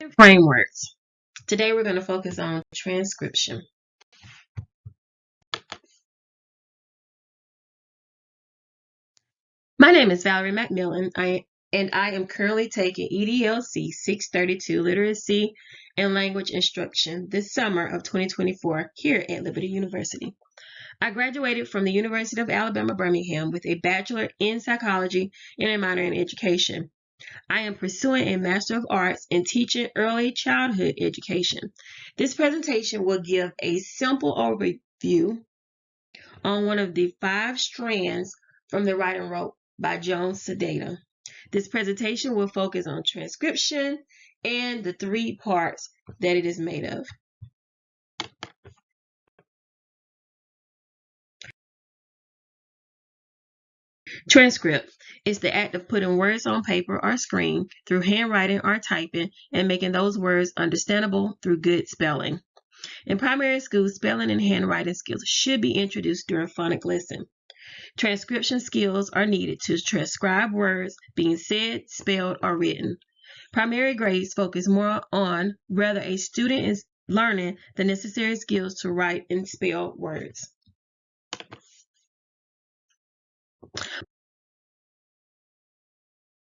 Writing frameworks. Today we're going to focus on transcription. My name is Valerie McMillan, and I am currently taking EDLC 632 Literacy and Language Instruction this summer of 2024 here at Liberty University. I graduated from the University of Alabama, Birmingham with a bachelor in psychology and a minor in education. I am pursuing a Master of Arts in teaching early childhood education. This presentation will give a simple overview on one of the 5 strands from the Writing Rope by Joan Sedata. This presentation will focus on transcription and the 3 parts that it is made of. Transcript is the act of putting words on paper or screen through handwriting or typing and making those words understandable through good spelling. In primary school, spelling and handwriting skills should be introduced during phonics lesson. Transcription skills are needed to transcribe words being said, spelled, or written. Primary grades focus more on whether a student is learning the necessary skills to write and spell words.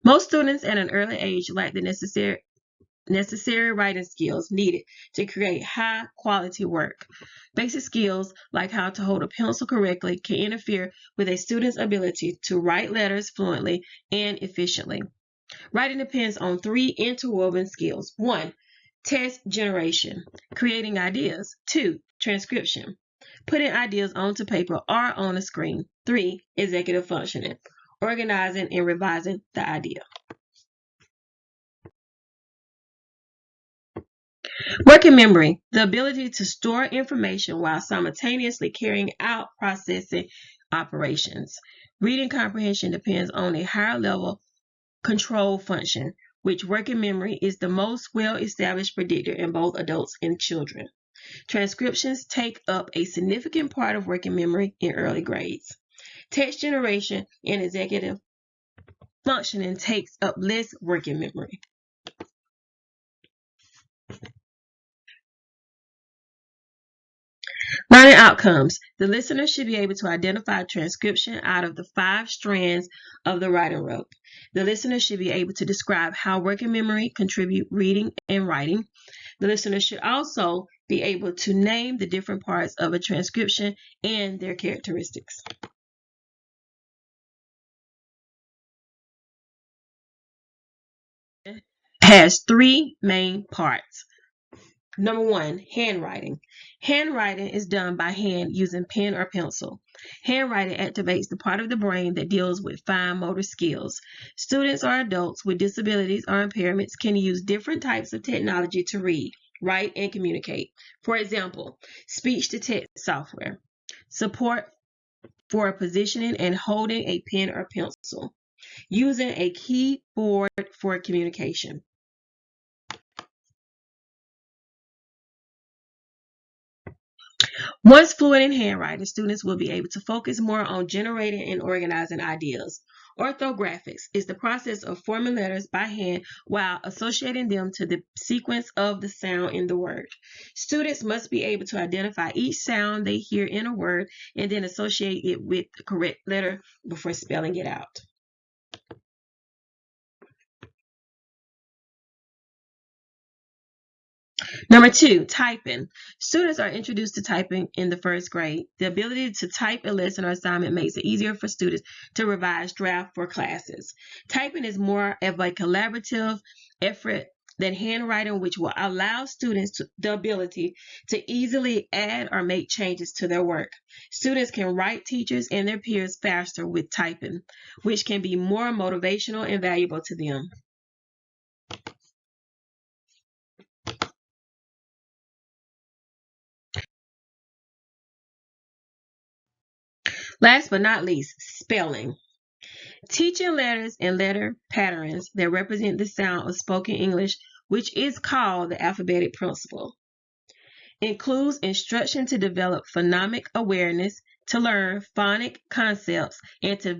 Most students at an early age lack the necessary writing skills needed to create high-quality work. Basic skills like how to hold a pencil correctly can interfere with a student's ability to write letters fluently and efficiently. Writing depends on 3 interwoven skills. 1, text generation, creating ideas. 2, transcription, putting ideas onto paper or on a screen. 3, executive functioning, organizing and revising the idea. Working memory, the ability to store information while simultaneously carrying out processing operations. Reading comprehension depends on a higher level control function, which working memory is the most well-established predictor in both adults and children. Transcriptions take up a significant part of working memory in early grades. Text generation and executive functioning takes up less working memory. Learning outcomes. The listener should be able to identify transcription out of the 5 strands of the writing rope. The listener should be able to describe how working memory contribute reading and writing. The listener should also be able to name the different parts of a transcription and their characteristics. Has 3 main parts. Number 1, handwriting. Handwriting is done by hand using pen or pencil. Handwriting activates the part of the brain that deals with fine motor skills. Students or adults with disabilities or impairments can use different types of technology to read, write, and communicate. For example, speech-to-text software. Support for positioning and holding a pen or pencil. Using a keyboard for communication. Once fluent in handwriting, students will be able to focus more on generating and organizing ideas. Orthographics is the process of forming letters by hand while associating them to the sequence of the sound in the word. Students must be able to identify each sound they hear in a word and then associate it with the correct letter before spelling it out. Number 2, typing. Students are introduced to typing in the 1st grade. The ability to type a lesson or assignment makes it easier for students to revise draft for classes. Typing is more of a collaborative effort than handwriting, which will allow students the ability to easily add or make changes to their work. Students can write teachers and their peers faster with typing, which can be more motivational and valuable to them. Last but not least, spelling. Teaching letters and letter patterns that represent the sound of spoken English, which is called the alphabetic principle, includes instruction to develop phonemic awareness, to learn phonic concepts and to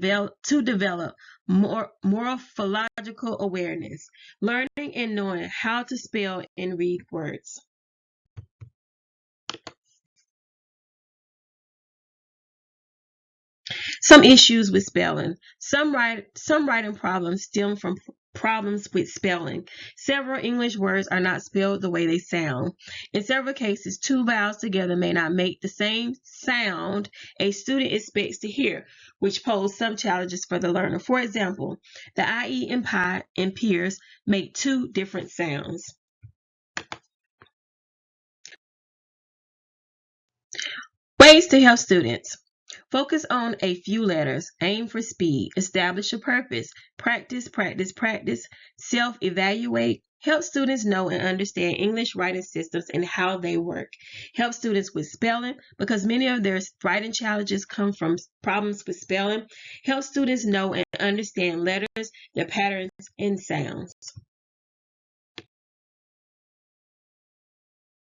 develop morphological awareness, learning and knowing how to spell and read words. Some issues with spelling. Some writing problems stem from problems with spelling. Several English words are not spelled the way they sound. In several cases, two vowels together may not make the same sound a student expects to hear, which pose some challenges for the learner. For example, the IE and pie and peers make two different sounds. Ways to help students. Focus on a few letters, aim for speed, establish a purpose, practice, practice, practice, self-evaluate, help students know and understand English writing systems and how they work. Help students with spelling because many of their writing challenges come from problems with spelling. Help students know and understand letters, their patterns, and sounds.